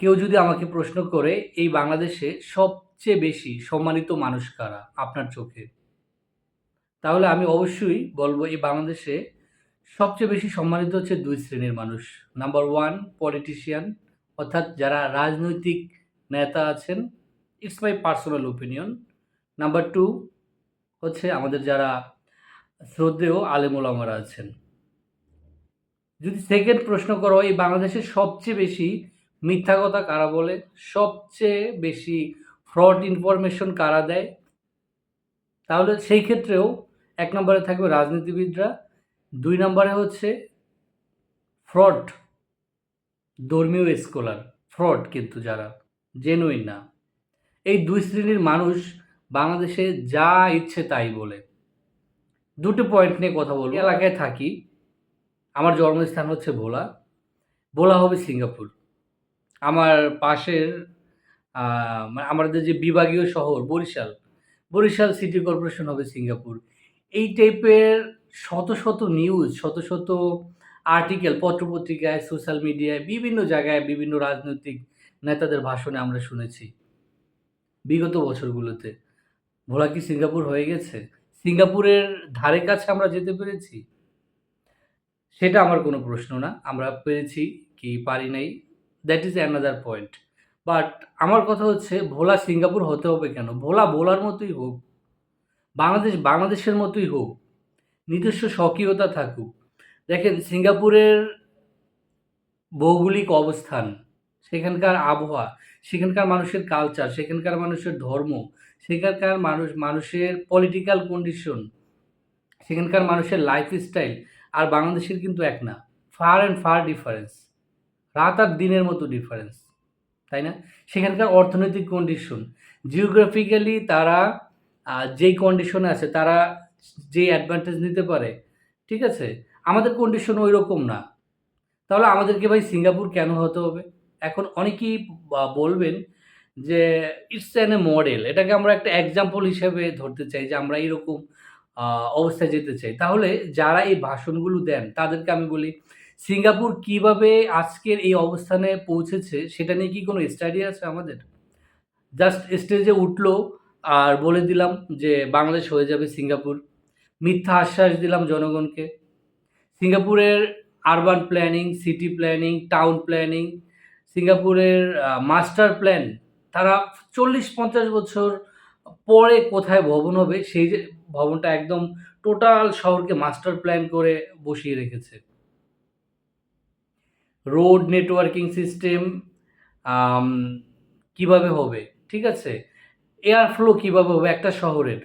কেউ যদি আমাকে প্রশ্ন করে এই বাংলাদেশে সবচেয়ে বেশি সম্মানিত মানুষ কারা আপনার চোখে? তাহলে আমি অবশ্যই বলব এই বাংলাদেশে সবচেয়ে বেশি সম্মানিত হচ্ছে ২ শ্রেণীর মানুষ। নাম্বার 1 পলিটিশিয়ান অর্থাৎ যারা রাজনৈতিক নেতা আছেন, it's my personal opinion. Number 2 হচ্ছে আমাদের যারা শ্রদ্ধেয় আলেম ওলামারা আছেন। যদি সেকেন্ড প্রশ্ন করো এই বাংলাদেশে সবচেয়ে বেশি মিথ্যা কথা কারা বলে, সবচেয়ে বেশি ফ্রড ইনফরমেশন কারা দেয়, তাহলে সেই ক্ষেত্রেও ১ নম্বরে থাকবে রাজনীতিবিদরা, ২ নম্বরে হচ্ছে ফ্রড ধর্মীয় স্কলার, ফ্রড কিন্তু যারা জেনুইন না। এই ২ শ্রেণীর মানুষ বাংলাদেশে যা ইচ্ছে তাই বলে। ২টো পয়েন্ট নিয়ে কথা বলব। এলাকায় থাকি, আমার জন্মস্থান হচ্ছে ভোলা। ভোলা হবে সিঙ্গাপুর। আমার পাশের আমাদের যে বিভাগীয় শহর বরিশাল, বরিশাল সিটি কর্পোরেশন হবে সিঙ্গাপুর। এই টাইপের শত, শত নিউজ, শত, শত আর্টিকেল পত্র-পত্রিকায়, সোশ্যাল মিডিয়ায়, বিভিন্ন জায়গায়, বিভিন্ন রাজনৈতিক নেতাদের ভাষণে আমরা শুনেছি বিগত বছরগুলোতে। ভোলা কি সিঙ্গাপুর হয়ে গেছে? সিঙ্গাপুরের ধারে কাছে আমরা যেতে পেরেছি? সেটা আমার কোনো প্রশ্ন না। আমরা পেরেছি কি পারি নাই, that is another point. But আমার কথা হচ্ছে ভোলা সিঙ্গাপুর হতে হবে কেন? ভোলা ভোলার মতোই হোক। বাংলাদেশ বাংলাদেশের মতোই হোক। নিজস্ব স্বকীয়তা থাকুক। দেখেন সিঙ্গাপুরের ভৌগোলিক অবস্থান, সেখানকার আবহাওয়া, সেখানকার মানুষের কালচার, সেখানকার মানুষের ধর্ম, সেখানকার মানুষের পলিটিক্যাল কন্ডিশন, সেখানকার মানুষের লাইফস্টাইল আর বাংলাদেশের কিন্তু এক না। Far and far difference. রাত আর দিনের মতো ডিফারেন্স। তাই না? সেখানকার অর্থনৈতিক কন্ডিশন, জিওগ্রাফিক্যালি তারা যেই কন্ডিশনে আছে তারা যেই অ্যাডভান্টেজ নিতে পারে, ঠিক আছে? আমাদের কন্ডিশন ঐরকম না। তাহলে আমাদেরকে ভাই সিঙ্গাপুর কেন হতে হবে? এখন অনেকেই বলবেন যে ইটস অ্যান এ মডেল। এটাকে আমরা একটা এক্সাম্পল হিসেবে ধরতে চাই যে আমরা এরকম আ অবস্থায় যেতে চাই। তাহলে যারা এই ভাষণগুলো দেন তাদেরকে আমি বলি, সিঙ্গাপুর কিভাবে আজকের এই অবস্থানে পৌঁছেছে সেটা নিয়ে কি কোনো স্টাডি আছে আমাদের? জাস্ট স্টেজে উঠলো আর বলে দিলাম যে বাংলাদেশ হয়ে যাবে সিঙ্গাপুর। মিথ্যা আশ্বাস দিলাম জনগণকে। সিঙ্গাপুরের urban planning, city planning, town planning, সিঙ্গাপুরের মাস্টার প্ল্যান, তারা ৪০-৫০ বছর পরে কোথায় ভবন হবে সেই যে ভবনটা একদম টোটাল শহরকে মাস্টার প্ল্যান করে বসিয়ে রেখেছে। রোড নেটওয়ার্কিং সিস্টেম আম কিভাবে হবে, ঠিক আছে? এয়ার ফ্লো কিভাবে হবে একটা শহরের?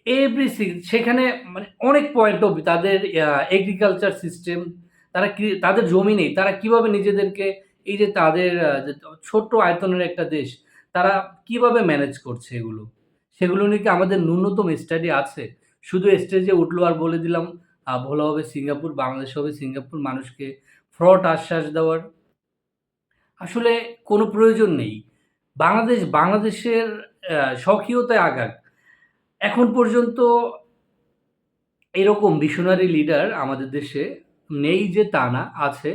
এভরিথিং সেখানে মানে অনেক পয়েন্ট অফ ভিউ তাদের এগ্রিকালচার সিস্টেম, তারা কি তাদের জমি নেই। তারা কিভাবে নিজেদেরকে এই যে তাদের যে ছোট্ট আয়তনের একটা দেশ, তারা কিভাবে ম্যানেজ করছে এগুলো? সেগুলো নিয়ে কি আমাদের ন্যূনতম স্টাডি আছে? শুধু স্টেজে উঠলো আর বলে দিলাম ভোলা হবে সিঙ্গাপুর, বাংলাদেশ হবে সিঙ্গাপুর, মানুষকে ফ্রড আশ্বাস দেওয়ার। আসলে কোনো প্রয়োজন নেই। বাংলাদেশের স্বকীয়তায় আগাক। এখন পর্যন্ত এরকম ভিশনারি লিডার আমাদের দেশে নেই যে তা না, আছে।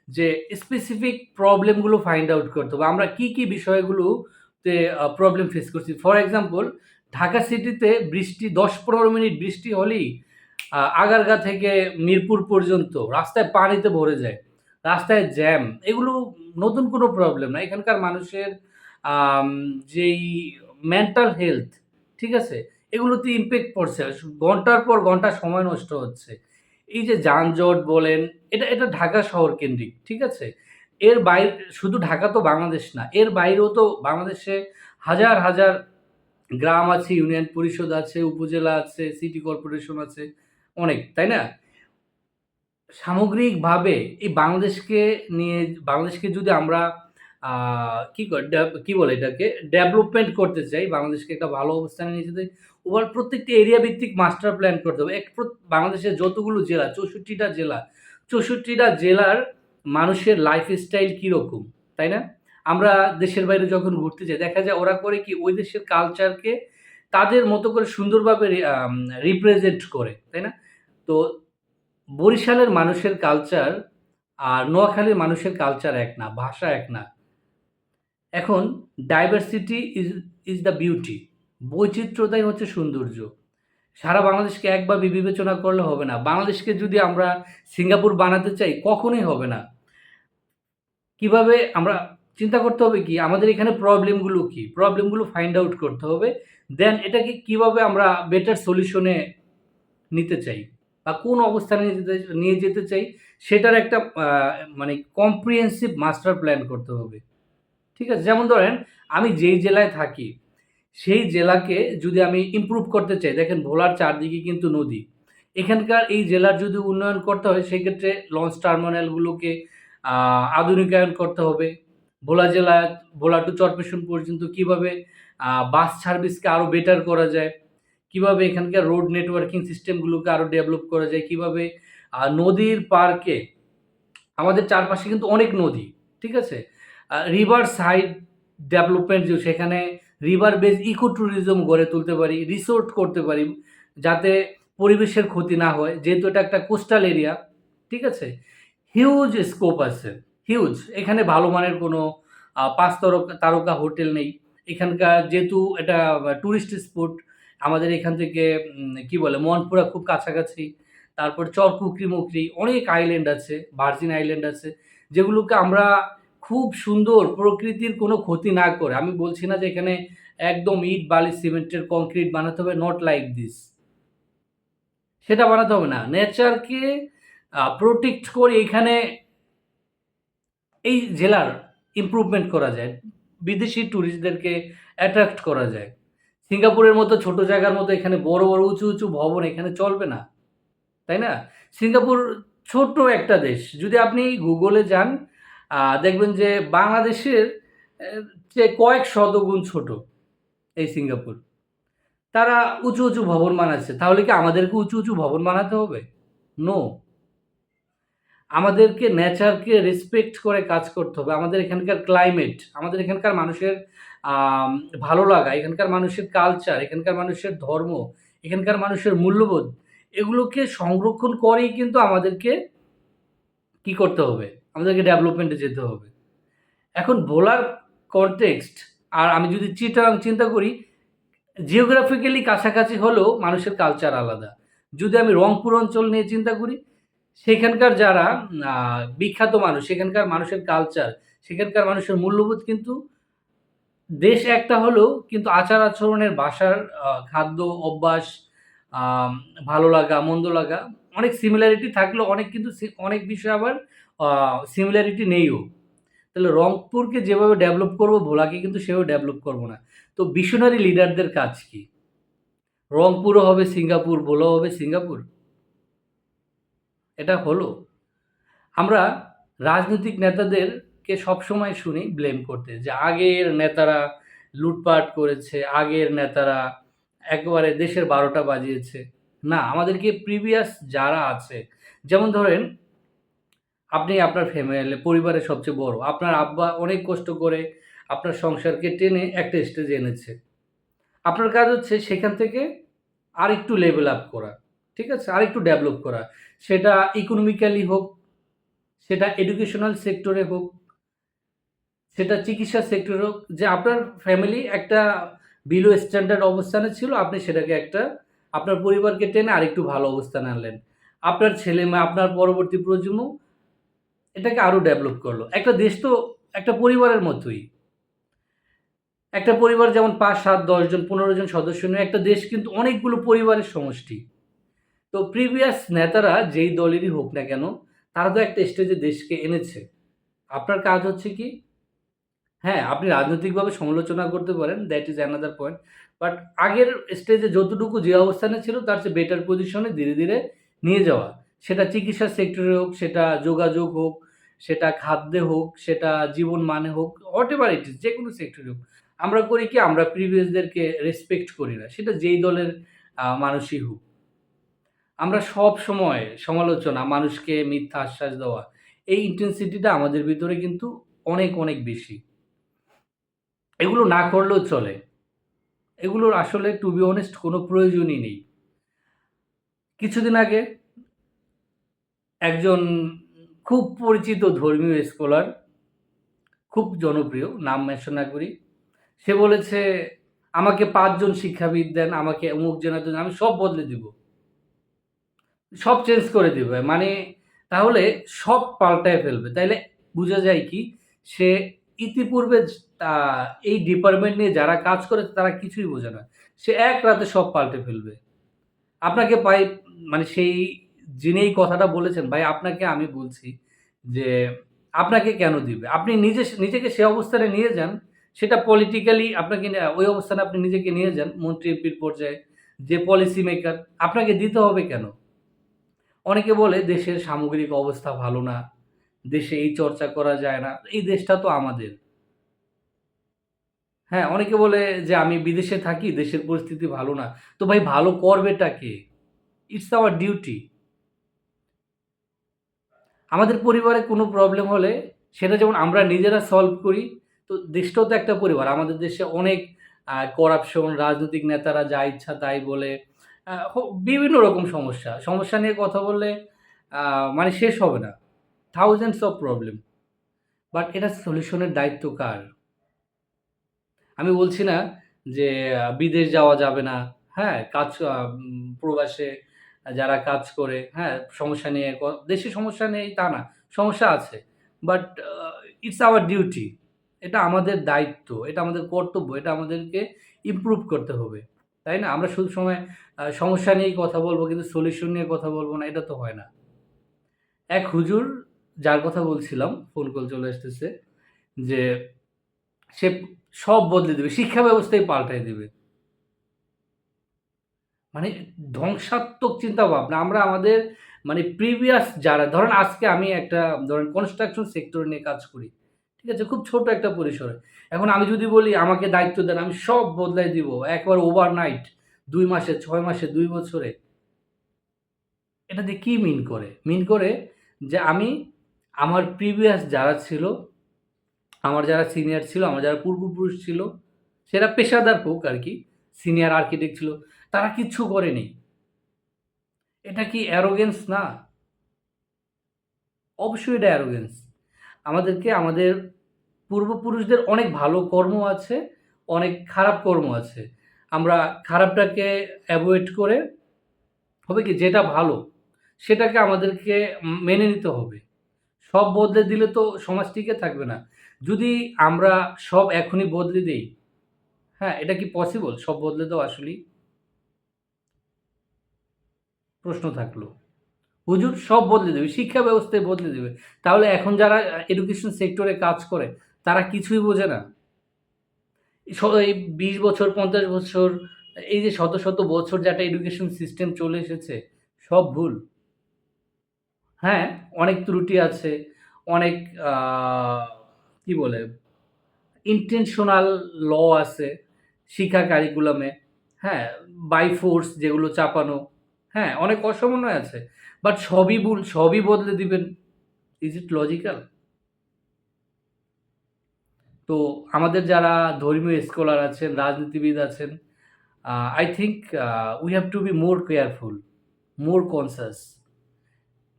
যে স্পেসিফিক প্রবলেমগুলো ফাইন্ড আউট করতে হবে। আমরা কি বিষয়গুলোতে প্রবলেম ফেস করছি। ফর এক্সাম্পল ঢাকা সিটিতে বৃষ্টি ১০-১৫ মিনিট বৃষ্টি হলেই আগারগাঁ থেকে মিরপুর পর্যন্ত রাস্তায় পানিতে ভরে যায়। রাস্তায় জ্যাম। এগুলো নতুন কোনো প্রবলেম না। এখানকার মানুষের আম যেই মেন্টাল হেলথ, ঠিক আছে? এগুলোতে ইমপ্যাক্ট পড়ছে। ঘন্টার পর ঘন্টা সময় নষ্ট হচ্ছে। এই যে যানজট বলেন, এটা ঢাকা শহর কেন্দ্রিক, ঠিক আছে? এর বাইরে শুধু ঢাকা তো বাংলাদেশ না। এর বাইরেও তো বাংলাদেশে হাজার, হাজার গ্রাম আছে, ইউনিয়ন পরিষদ আছে, উপজেলা আছে, সিটি কর্পোরেশন আছে, অনেক, তাই না? সামগ্রিকভাবে এই বাংলাদেশকে যদি আমরা আ কি বলে এটাকে? ডেভেলপমেন্ট করতে চাই, বাংলাদেশকে একটা ভালো অবস্থানে নিয়ে যেতে প্রত্যেকটি এরিয়া ভিত্তিক মাস্টার প্ল্যান করতে হবে। বাংলাদেশের যতগুলো জেলা, ৬৪ টা জেলা, ৬৪ টা জেলার মানুষের লাইফস্টাইল কিরকম, তাই না? আমরা দেশের বাইরে যখন ঘুরতে যাই, দেখা যায় ওরা করে কি ওই দেশের কালচারকে তাদের মতো করে সুন্দরভাবে রিপ্রেজেন্ট করে, তাই না? তো বরিশালের মানুষের কালচার আর নোয়াখালীর মানুষের কালচার এক না, ভাষা এক না। এখন ডাইভার্সিটি ইজ দ্য বিউটি। বৈচিত্র্যতাই হচ্ছে সৌন্দর্য। সারা বাংলাদেশকে একভাবে বিবেচনা করলে হবে না। বাংলাদেশকে যদি আমরা সিঙ্গাপুর বানাতে চাই, কখনোই হবে না। কিভাবে আমরা চিন্তা করতে হবে কি আমাদের এখানে প্রবলেমগুলো কি? প্রবলেমগুলো ফাইন্ড আউট করতে হবে। দেন এটাকে কিভাবে আমরা বেটার সলিউশনে নিতে চাই বা কোন অবস্থানে নিয়ে যেতে চাই সেটার একটা মানে কম্প্রিহেন্সিভ মাস্টার প্ল্যান করতে হবে। ঠিক আছে? যেমন ধরেন আমি যেই জেলায় থাকি, সেই জেলাকে যদি আমি ইমপ্রুভ করতে চাই, দেখেন ভোলার চারদিকে কিন্তু নদী। এখানকার এই জেলার যদি উন্নয়ন করতে হয় সেক্ষেত্রে লঞ্চ টার্মিনালগুলোকে আধুনিকায়ন করতে হবে। ভোলা জেলা, ভোলা টু চরপেশন পর্যন্ত কিভাবে বাস সার্ভিসকে আরও বেটার করা যায়, কিভাবে এখানকার রোড নেটওয়ার্কিং সিস্টেমগুলোকে আরও ডেভেলপ করা যায়, কিভাবে নদীর পাড়কে আমাদের চারপাশে কিন্তু অনেক নদী, ঠিক আছে? রিভার সাইড ডেভেলপমেন্ট যে সেখানে রিভার বেস ইকো ট্যুরিজম গড়ে তুলতে পারি, রিসোর্ট করতে পারি, যাতে পরিবেশের ক্ষতি না হয়। যেহেতু এটা একটা কোস্টাল এরিয়া, ঠিক আছে? হিউজ স্কোপ আছে, হিউজ। এখানে ভালো মানের কোনো ৫ তারকা হোটেল নেই। এখানকার যেহেতু এটা টুরিস্ট স্পট, আমাদের এখান থেকে কি বলে মনপুরা খুব কাছাকাছি। তারপর চরকুকরি-মুকরি অনেক আইল্যান্ড আছে, ভার্জিন আইল্যান্ড আছে, যেগুলোকে আমরা খুব সুন্দর প্রকৃতির কোনো ক্ষতি না করে, আমি বলছি না যে এখানে একদম ইট, বালি, সিমেন্টের কংক্রিট বানাতে হবে, নট লাইক দিস। সেটা বানাতে হবে না। নেচারকে প্রোটেক্ট করে এখানে এই জেলার ইমপ্রুভমেন্ট করা যায়। বিদেশি টুরিস্টদেরকে অ্যাট্রাক্ট করা যায়। সিঙ্গাপুরের মতো ছোট জায়গার মতো এখানে বড়, বড় উঁচু, উঁচু ভবন এখানে চলবে না। তাই না? সিঙ্গাপুর ছোট্ট একটা দেশ। যদি আপনি গুগলে যান দেখবেন যে বাংলাদেশের চেয়ে কয়েক শতগুণ ছোট এই সিঙ্গাপুর। তারা উঁচু, উঁচু ভবন বানাচ্ছে। তাহলে কি আমাদেরকে উঁচু, উঁচু ভবন বানাতে হবে? নো। আমাদেরকে নেচারকে রেসপেক্ট করে কাজ করতে হবে। আমাদের এখানকার ক্লাইমেট, আমাদের এখানকার মানুষের আম ভালো লাগা, এখানকার মানুষের কালচার, এখানকার মানুষের ধর্ম, এখানকার মানুষের মূল্যবোধ, এগুলোকে সংরক্ষণ করেই কিন্তু আমাদেরকে কি করতে হবে? আমাদেরকে ডেভেলপমেন্টে যেতে হবে। এখন ভোলার কনটেক্সট আর আমি যদি চিটাগাং চিন্তা করি, জিওগ্রাফিক্যালি কাছাকাছি হলেও মানুষের কালচার আলাদা। যদি আমি রংপুর অঞ্চল নিয়ে চিন্তা করি, সেখানকার যারা বিখ্যাত মানুষ, সেখানকার মানুষের কালচার, সেখানকার মানুষের মূল্যবোধ কিন্তু দেশ একটা হলেও কিন্তু আচার-আচরণের, ভাষার, খাদ্য অভ্যাস, আম ভালো লাগা, মন্দ লাগা অনেক সিমিলারিটি থাকলেও অনেক কিন্তু অনেক বিষয় আবার আ সিমিলারিটি নেইও। তাহলে রংপুরকে যেভাবে ডেভেলপ করব, ভোলাকে কিন্তু সেভাবে ডেভেলপ করব না। তো ভিশনারি লিডারদের কাজ কি? রংপুরও হবে সিঙ্গাপুর, ভোলাও হবে সিঙ্গাপুর? এটা হলো? আমরা রাজনৈতিক নেতাদেরকে সবসময় শুনি ব্লেম করতে যে আগের নেতারা লুটপাট করেছে, আগের নেতারা একেবারে দেশের ১২টা বাজিয়েছে। না, আমাদেরকে প্রিভিয়াস যারা আছে, যেমন ধরেন আপনি আপনার পরিবারের সবচেয়ে বড়। আপনার আব্বা অনেক কষ্ট করে আপনার সংসারকে টেনে একটা স্টেজে এনেছে। আপনার কাজ হচ্ছে সেখান থেকে আরেকটু লেভেল আপ করা। ঠিক আছে? আরেকটু ডেভেলপ করা। সেটা ইকোনমিক্যালি হোক, সেটা এডুকেশনাল সেক্টরে হোক, সেটা চিকিৎসা সেক্টরে হোক, যে আপনার ফ্যামিলি একটা বিলো স্ট্যান্ডার্ড অবস্থানে ছিল, আপনি সেটাকে একটা আপনার পরিবারকে টেনে আরেকটু ভালো অবস্থানে আনলেন। আপনার ছেলে-মেয়ে, আপনার পরবর্তী প্রজন্ম এটাকে আরো ডেভেলপ করলো। একটা দেশ তো একটা পরিবারের মতোই। একটা পরিবার যেমন ৫, ৭, ১০ জন, ১৫ জন সদস্য নিয়ে একটা দেশ কিন্তু অনেকগুলো পরিবারের সমষ্টি। তো প্রিভিয়াস নেতারা যেই দলেরই হোক না কেন, তারা তো একটা স্টেজে দেশকে এনেছে। আপনার কাজ হচ্ছে কি, হ্যাঁ, আপনি রাজনৈতিকভাবে সমালোচনা করতে পারেন, that is another point. But আগের স্টেজে যতটুকু যে অবস্থানে ছিল তার চেয়ে বেটার পজিশনে ধীরে, ধীরে নিয়ে যাওয়া। সেটা চিকিৎসা সেক্টরে হোক, সেটা যোগাযোগ হোক, সেটা খাদ্যে হোক, সেটা জীবন মানে হোক, হোয়াটএভার ইট ইস, যেকোনো সেক্টরে হোক। আমরা করি কি, আমরা প্রিভিয়াসদেরকে রেসপেক্ট করি না। সেটা যেই দলের মানুষই হোক। আমরা সবসময় সমালোচনা, মানুষকে মিথ্যা আশ্বাস দেওয়া, এই ইনটেনসিটিটা আমাদের ভিতরে কিন্তু অনেক, অনেক বেশি। এগুলো না করলেও চলে। এগুলোর আসলে টু বি অনেস্ট কোনো প্রয়োজনই নেই। কিছুদিন আগে একজন খুব পরিচিত ধর্মীয় স্কলার, খুব জনপ্রিয়, নাম মেনশন না করি। সে বলেছে, "আমাকে ৫ জন শিক্ষাবিদ দেন, আমাকে অমুক জেলা দেন, আমি সব বদলে দিব। সব চেঞ্জ করে দিবে।" মানে তাহলে সব পাল্টায় ফেলবে। তাইলে বুঝা যায় কি? সে ইতিপূর্বে তা এই ডিপার্টমেন্ট নিয়ে যারা কাজ করেছে তারা কিছুই বোঝে না। সে এক রাতে সব পাল্টে ফেলবে। আপনাকে ভাই, মানে সেই যিনি এই কথাটা বলেছেন, ভাই আপনাকে আমি বলছি যে, আপনাকে কেন দিবে? আপনি নিজেকে সে অবস্থানে নিয়ে যান। সেটা পলিটিক্যালি আপনাকে ওই অবস্থানে আপনি নিজেকে নিয়ে যান, মন্ত্রী এমপির পর্যায়ে, যে পলিসি মেকার, আপনাকে দিতে হবে কেন? অনেকে বলে দেশের সামগ্রিক অবস্থা ভালো না, দেশে এই চর্চা করা যায় না। এই দেশটা তো আমাদের। হ্যাঁ, অনেকে বলে যে আমি বিদেশে থাকি, দেশের পরিস্থিতি ভালো না। তো ভাই ভালো করবেটা কে? It's our duty. আমাদের পরিবারে কোনো প্রবলেম হলে সেটা যেমন আমরা নিজেরা সলভ করি, তো দেশটাও তো একটা পরিবার। আমাদের দেশে অনেক করাপশন, রাজনৈতিক নেতারা যা ইচ্ছা তাই বলে। আ হ বিভিন্ন রকম সমস্যা। সমস্যা নিয়ে কথা বললে আ মানে শেষ হবে না। Thousands of problem. বাট এটার সলিউশন এর দায়িত্ব কার? আমি বলছি না যে বিদেশ যাওয়া যাবে না, হ্যাঁ? প্রবাসে যারা কাজ করে, হ্যাঁ? সমস্যা নিয়ে দেশে সমস্যা নেই তা না, সমস্যা আছে। But it's our duty. এটা আমাদের দায়িত্ব, এটা আমাদের কর্তব্য, এটা আমাদেরকে ইমপ্রুভ করতে হবে। তাই না? আমরা শুধু সময় সমস্যা নিয়েই কথা বলব কিন্তু সলিউশন নিয়ে কথা বলব না, এটা তো হয় না। এক হুজুর, যার কথা বলছিলাম, ফোন কল চলে আসতেছে, যে সে সব বদলে দিবে। শিক্ষা ব্যবস্থাই পাল্টায় দিবে। মানে ধ্বংসাত্মক চিন্তাভাবনা। আমরা আমাদের মানে প্রিভিয়াস যারা ধরেন আজকে আমি একটা ধরেন কনস্ট্রাকশন সেক্টর নিয়ে কাজ করি। ঠিক আছে? খুব ছোট একটা পরিসরে। এখন আমি যদি বলি আমাকে দায়িত্ব দেন, আমি সব বদলায় দিব। একবারে ওভারনাইট ২ মাসে, ৬ মাসে, ২ বছরে। এটা দিয়ে কি মিন করে? মিন করে যে আমি আমার প্রিভিয়াস যারা ছিল, আমার যারা সিনিয়র ছিল, আমার যারা পূর্বপুরুষ ছিল, সেটা পেশাদার হোক আরকি, সিনিয়র আর্কিটেক্ট ছিল, তারা কিচ্ছু করেনি। এটা কি অ্যারোগেন্স না? অবশ্যই এটা অ্যারোগেন্স। আমাদেরকে আমাদের পূর্বপুরুষদের অনেক ভালো কর্ম আছে, অনেক খারাপ কর্ম আছে। আমরা খারাপটাকে এভয়েড করে হবে কি যেটা ভালো, সেটাকে আমাদেরকে মেনে নিতে হবে। সব বদলে দিলে তো সমাজ টিকে থাকবে না। যদি আমরা সব এখনই বদলে দেই, হ্যাঁ, এটা কি পসিবল? সব বদলে দেওয়া আসলেই? প্রশ্ন থাকলো। হুজুর সব বদলে দেবে। শিক্ষা ব্যবস্থাই বদলে দেবে। তাহলে এখন যারা এডুকেশন সেক্টরে কাজ করে, তারা কিছুই বোঝে না। এই ২০ বছর, ৫০ বছর, এই যে শত, শত বছর যে একটা এডুকেশন সিস্টেম চলে এসেছে, সব ভুল। হ্যাঁ, অনেক ত্রুটি আছে, অনেক আ কি বলে? ইনটেনশনাল ল আছে শিক্ষা কারিকুলামে। হ্যাঁ? বাই ফোর্স যেগুলো চাপানো। হ্যাঁ, অনেক অসমন্বয় আছে। বাট সবই ভুল, সবই বদলে দিবেন। ইস ইট লজিক্যাল? তো আমাদের যারা ধর্মীয় স্কলার আছেন, রাজনীতিবিদ আছেন, I think we have to be more careful, more conscious.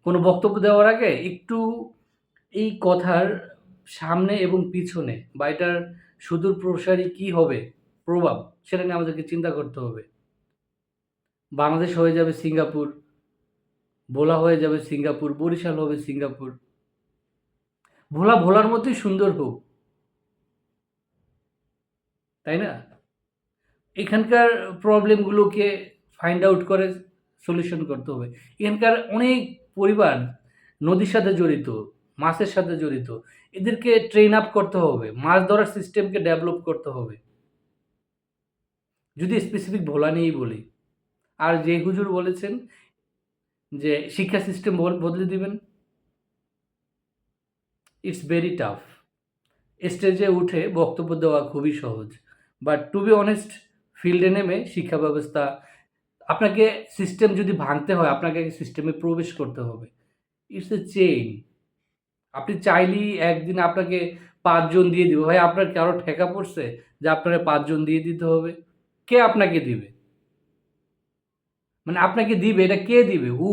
কোনো বক্তব্য দেওয়ার আগে একটু এই কথার সামনে এবং পিছনে বা এটার সুদূর প্রসারী কি হবে প্রভাব, সেটা নিয়ে আমাদেরকে চিন্তা করতে হবে। বাংলাদেশ হয়ে যাবে সিঙ্গাপুর, ভোলা হয়ে যাবে সিঙ্গাপুর, বরিশাল হবে সিঙ্গাপুর। ভোলা ভোলার মতোই সুন্দর হোক, তাই না? এখানকার প্রবলেমগুলোকে ফাইন্ড আউট করে সলিউশন করতে হবে। এখানকার অনেক পরিবার নদীর সাথে জড়িত, মাছের সাথে জড়িত। এদেরকে ট্রেন আপ করতে হবে। মাছ ধরার সিস্টেমকে ডেভেলপ করতে হবে। যদি স্পেসিফিক ভোলা নিয়েই বলি। আর যে হুজুর বলেছেন যে শিক্ষা সিস্টেম বদলে দিবেন, ইটস ভেরি টাফ। স্টেজে উঠে বক্তব্য দেওয়া খুবই সহজ। বাট টু বি অনেস্ট, ফিল্ডে নেমে শিক্ষা ব্যবস্থা আপনাকে সিস্টেম যদি ভাঙতে হয়, আপনাকে আগে সিস্টেমে প্রবেশ করতে হবে। It's a chain. আপনি চাইলেই একদিন আপনাকে ৫ জন দিয়ে দিবে। ভাই আপনার কারো ঠেকা পড়ছে যে আপনারে ৫ জন দিয়ে দিতে হবে? কে আপনাকে দিবে? মানে আপনাকে দিবে এটা কে দিবে? হু?